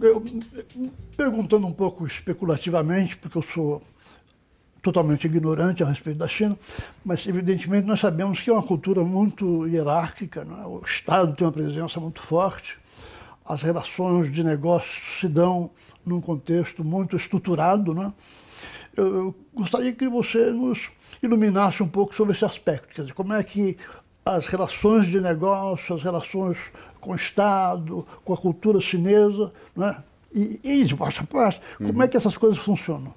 eu, perguntando um pouco especulativamente, porque eu sou totalmente ignorante a respeito da China, mas evidentemente nós sabemos que é uma cultura muito hierárquica, né? O Estado tem uma presença muito forte, as relações de negócios se dão num contexto muito estruturado, né? Eu gostaria que você nos iluminasse um pouco sobre esse aspecto, quer dizer, como é que as relações de negócio, as relações com o Estado, com a cultura chinesa, né? E de parte a parte, como é que essas coisas funcionam?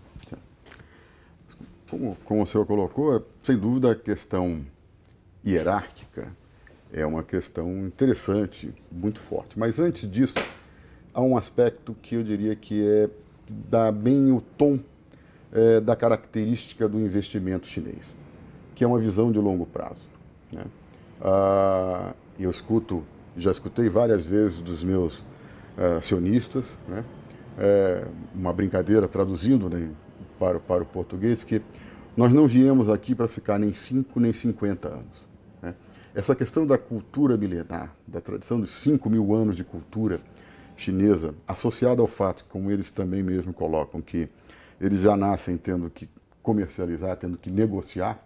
Como o senhor colocou, sem dúvida a questão hierárquica é uma questão interessante, muito forte. Mas antes disso, há um aspecto que eu diria que dá bem o tom da característica do investimento chinês, que é uma visão de longo prazo, né? Eu já escutei várias vezes dos meus acionistas, né? Uma brincadeira traduzindo, né, para o português, que nós não viemos aqui para ficar nem 5 nem 50 anos. Né? Essa questão da cultura milenar, da tradição dos 5.000 anos de cultura chinesa, associada ao fato, como eles também mesmo colocam, que eles já nascem tendo que comercializar, tendo que negociar,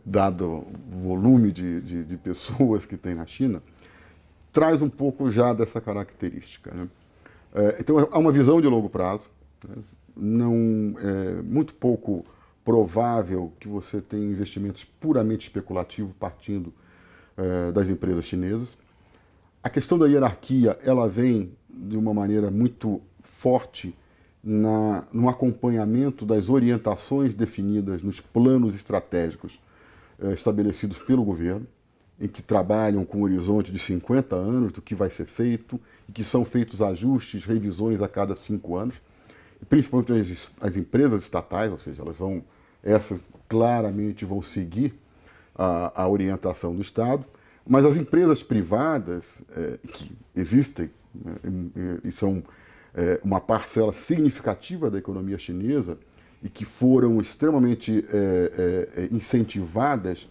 dado o volume de pessoas que tem na China, traz um pouco já dessa característica, né? Então, há uma visão de longo prazo, né? Não é muito pouco provável que você tenha investimentos puramente especulativos partindo das empresas chinesas. A questão da hierarquia, ela vem de uma maneira muito forte no acompanhamento das orientações definidas nos planos estratégicos estabelecidos pelo governo, em que trabalham com um horizonte de 50 anos do que vai ser feito, e que são feitos ajustes, revisões a cada 5 anos, e principalmente as empresas estatais, ou seja, essas claramente vão seguir a orientação do Estado, mas as empresas privadas que existem, né, e são uma parcela significativa da economia chinesa e que foram extremamente incentivadas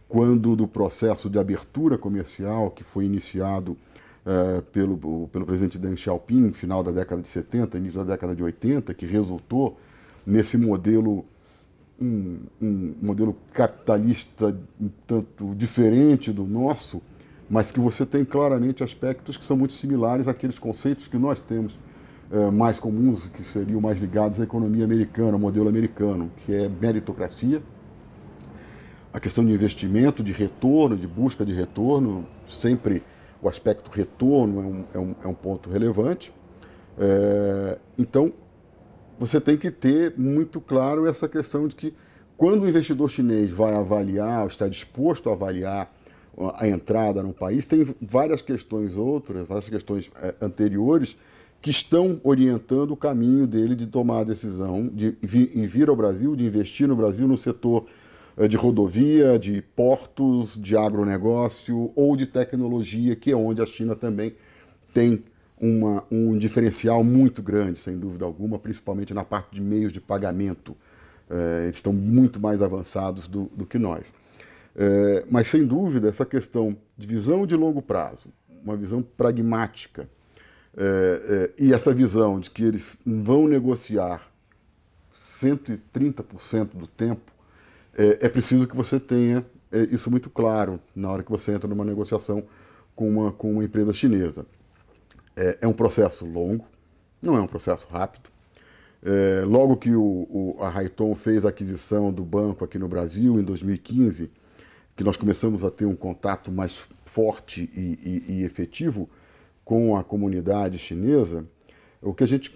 quando do processo de abertura comercial que foi iniciado pelo presidente Deng Xiaoping no final da década de 70, início da década de 80, que resultou nesse modelo, um modelo capitalista um tanto diferente do nosso, mas que você tem claramente aspectos que são muito similares àqueles conceitos que nós temos mais comuns, que seriam mais ligados à economia americana, ao modelo americano, que é meritocracia, a questão de investimento, de retorno, de busca de retorno, sempre o aspecto retorno é um ponto relevante. Então, você tem que ter muito claro essa questão de que quando o investidor chinês vai avaliar, ou está disposto a avaliar a entrada no país, tem várias questões anteriores que estão orientando o caminho dele de tomar a decisão de vir ao Brasil, de investir no Brasil no setor de rodovia, de portos, de agronegócio ou de tecnologia, que é onde a China também tem um diferencial muito grande, sem dúvida alguma, principalmente na parte de meios de pagamento. Eles estão muito mais avançados do que nós. Mas, sem dúvida, essa questão de visão de longo prazo, uma visão pragmática, e essa visão de que eles vão negociar 130% do tempo, é preciso que você tenha isso muito claro na hora que você entra numa negociação com uma empresa chinesa. É um processo longo, não é um processo rápido. Logo que a Haitong fez a aquisição do banco aqui no Brasil, em 2015, que nós começamos a ter um contato mais forte e efetivo com a comunidade chinesa, o que a gente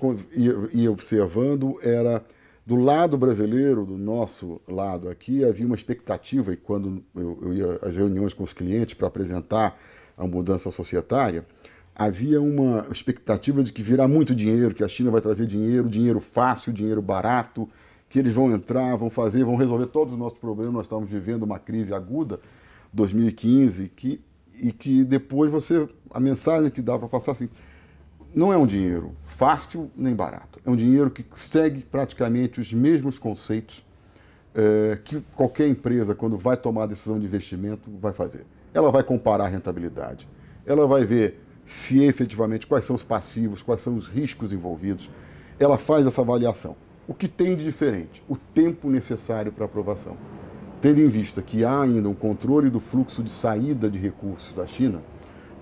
ia observando era, do lado brasileiro, do nosso lado aqui, havia uma expectativa, e quando eu ia às reuniões com os clientes para apresentar a mudança societária, havia uma expectativa de que virá muito dinheiro, que a China vai trazer dinheiro, dinheiro fácil, dinheiro barato, que eles vão entrar, vão resolver todos os nossos problemas. Nós estávamos vivendo uma crise aguda, 2015, e que depois a mensagem que dá para passar assim, não é um dinheiro fácil nem barato, é um dinheiro que segue praticamente os mesmos conceitos que qualquer empresa, quando vai tomar a decisão de investimento, vai fazer. Ela vai comparar a rentabilidade, ela vai ver se efetivamente quais são os passivos, quais são os riscos envolvidos. Ela faz essa avaliação. O que tem de diferente? O tempo necessário para aprovação. Tendo em vista que há ainda um controle do fluxo de saída de recursos da China,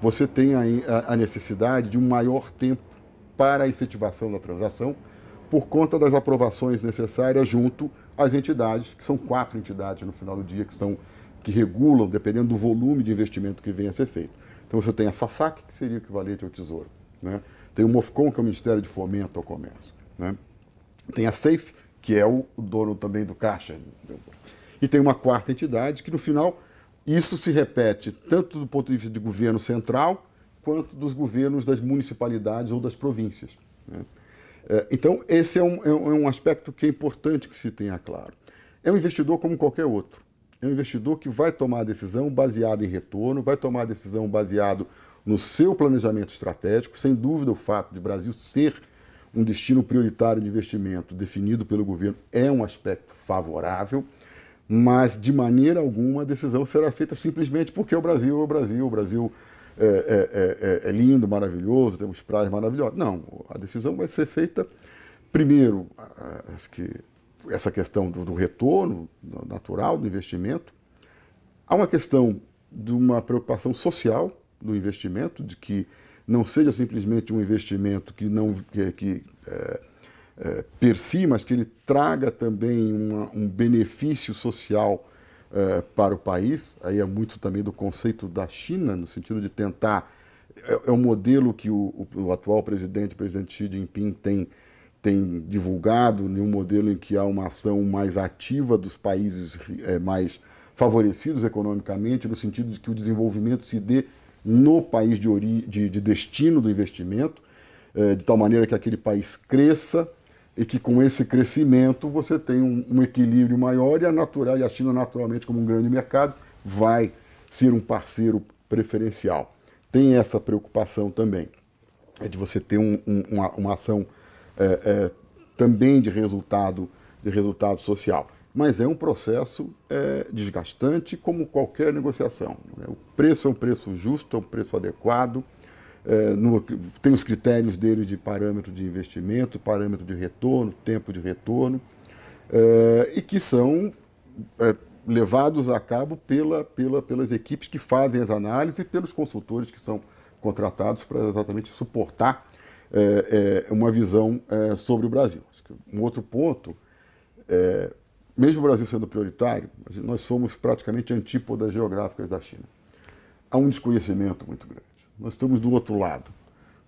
você tem a necessidade de um maior tempo para a efetivação da transação, por conta das aprovações necessárias junto às entidades, que são 4 entidades no final do dia, que regulam, dependendo do volume de investimento que venha a ser feito. Então você tem a SASAC, que seria o equivalente ao Tesouro, né? Tem o MOFCOM, que é o Ministério de Fomento ao Comércio, né? Tem a SAFE, que é o dono também do Caixa. E tem uma 4ª entidade que, no final, isso se repete tanto do ponto de vista de governo central, quanto dos governos das municipalidades ou das províncias, né? Então, esse é um aspecto que é importante que se tenha claro. É um investidor como qualquer outro. É um investidor que vai tomar a decisão baseado em retorno, vai tomar a decisão baseado no seu planejamento estratégico. Sem dúvida, o fato de o Brasil ser um destino prioritário de investimento definido pelo governo é um aspecto favorável, mas de maneira alguma a decisão será feita simplesmente porque o Brasil é o Brasil. O Brasil é lindo, maravilhoso, temos praias maravilhosas. Não, a decisão vai ser feita, primeiro, acho que essa questão do retorno natural do investimento. Há uma questão de uma preocupação social do investimento, de que não seja simplesmente um investimento que per si, mas que ele traga também um benefício social para o país. Aí é muito também do conceito da China, no sentido de tentar... É um modelo que o atual presidente Xi Jinping tem divulgado, um modelo em que há uma ação mais ativa dos países mais favorecidos economicamente, no sentido de que o desenvolvimento se dê no país de destino do investimento, de tal maneira que aquele país cresça e que com esse crescimento você tem um equilíbrio maior e a China, naturalmente, como um grande mercado, vai ser um parceiro preferencial. Tem essa preocupação também, de você ter uma ação também de resultado social. Mas é um processo desgastante, como qualquer negociação. O preço é um preço justo, é um preço adequado, tem os critérios dele de parâmetro de investimento, parâmetro de retorno, tempo de retorno, e que são levados a cabo pelas equipes que fazem as análises e pelos consultores que são contratados para exatamente suportar uma visão sobre o Brasil. Um outro ponto, mesmo o Brasil sendo prioritário, nós somos praticamente antípodas geográficas da China. Há um desconhecimento muito grande. Nós estamos do outro lado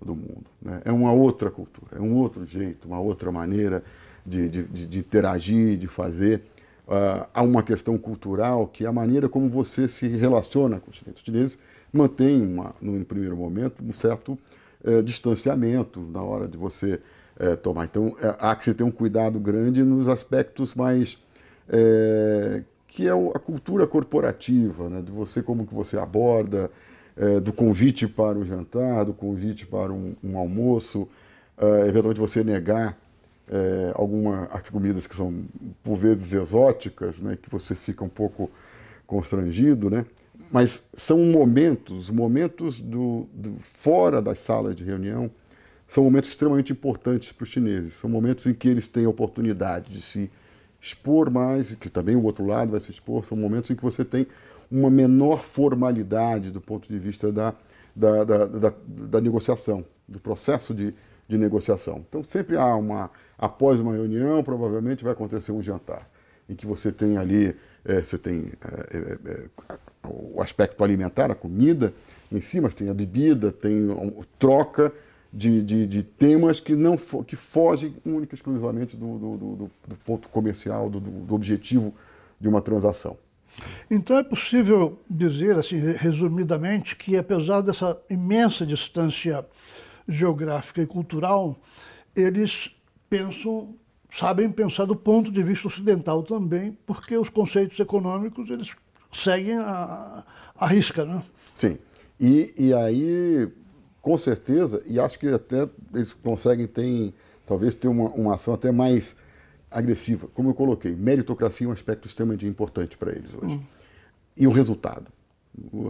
do mundo, né? É uma outra cultura, é um outro jeito, uma outra maneira de interagir, de fazer. Há uma questão cultural, que é a maneira como você se relaciona com os chineses. Os chineses mantêm, no primeiro momento, um certo distanciamento na hora de você tomar. Então, há que se ter um cuidado grande nos aspectos mais... que é a cultura corporativa, né? De você, como que você aborda, do convite para o jantar, do convite para um almoço, eventualmente você negar algumas comidas que são, por vezes, exóticas, né? Que você fica um pouco constrangido, né? Mas são momentos fora das salas de reunião, são momentos extremamente importantes para os chineses. São momentos em que eles têm a oportunidade de se expor mais, e que também o outro lado vai se expor. São momentos em que você tem uma menor formalidade do ponto de vista da negociação, do processo de negociação. Então, sempre após uma reunião, provavelmente vai acontecer um jantar, em que você tem ali, você tem o aspecto alimentar, a comida em si, mas tem a bebida, tem troca de temas que fogem única e exclusivamente do ponto comercial, do objetivo de uma transação. Então é possível dizer, assim, resumidamente, que apesar dessa imensa distância geográfica e cultural, eles sabem pensar do ponto de vista ocidental também, porque os conceitos econômicos eles seguem a risca, né? Sim. E aí, com certeza, e acho que até eles conseguem talvez ter uma ação até mais agressiva. Como eu coloquei, meritocracia é um aspecto extremamente importante para eles hoje. E o resultado.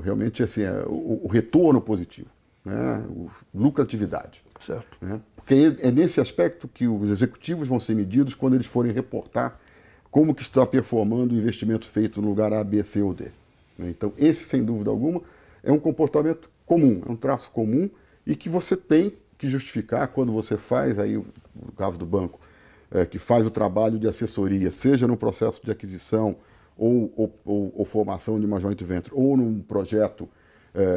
Realmente, assim, o retorno positivo. né, lucratividade. Certo. Né? Porque é nesse aspecto que os executivos vão ser medidos quando eles forem reportar como que está performando o investimento feito no lugar A, B, C ou D. Né? Então, esse, sem dúvida alguma, é um comportamento comum, é um traço comum e que você tem que justificar quando você faz, aí, no caso do banco, que faz o trabalho de assessoria, seja no processo de aquisição ou formação de uma joint venture, ou num projeto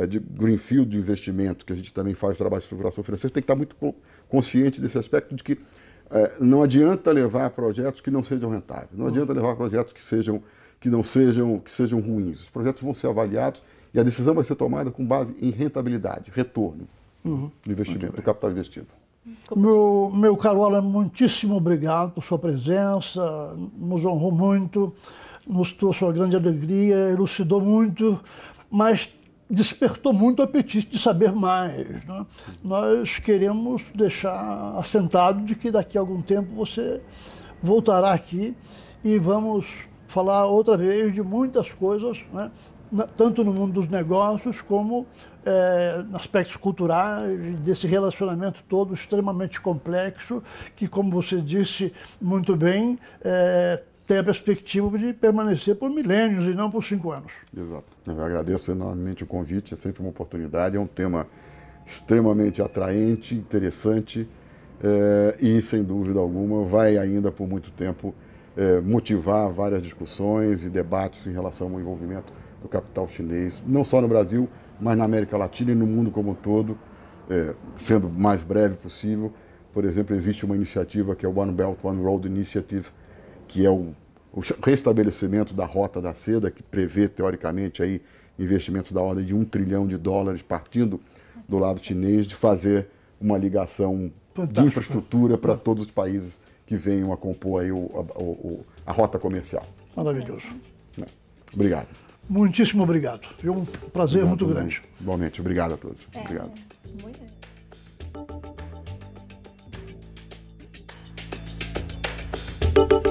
de greenfield de investimento, que a gente também faz trabalho de estruturação financeira, tem que estar muito consciente desse aspecto de que não adianta levar projetos que não sejam rentáveis, não adianta levar projetos que não sejam ruins. Os projetos vão ser avaliados e a decisão vai ser tomada com base em rentabilidade, retorno do investimento, do capital investido. Meu caro Alan, muitíssimo obrigado por sua presença, nos honrou muito, nos trouxe uma grande alegria, elucidou muito, mas despertou muito o apetite de saber mais. Né? Nós queremos deixar assentado de que daqui a algum tempo você voltará aqui e vamos falar outra vez de muitas coisas, né? Tanto no mundo dos negócios como aspectos culturais, desse relacionamento todo extremamente complexo, que, como você disse muito bem, tem a perspectiva de permanecer por milênios e não por 5 anos. Exato. Eu agradeço enormemente o convite, é sempre uma oportunidade, é um tema extremamente atraente, interessante e, sem dúvida alguma, vai ainda por muito tempo motivar várias discussões e debates em relação ao envolvimento do capital chinês, não só no Brasil, mas na América Latina e no mundo como um todo, sendo o mais breve possível. Por exemplo, existe uma iniciativa que é o One Belt, One Road Initiative, que é o restabelecimento da Rota da Seda, que prevê, teoricamente, aí, investimentos da ordem de $1 trilhão partindo do lado chinês, de fazer uma ligação de infraestrutura para todos os países que venham a compor aí a rota comercial. Maravilhoso. Obrigado. Muitíssimo obrigado. Foi um prazer muito grande. Igualmente, obrigado a todos. Obrigado. Muito bem.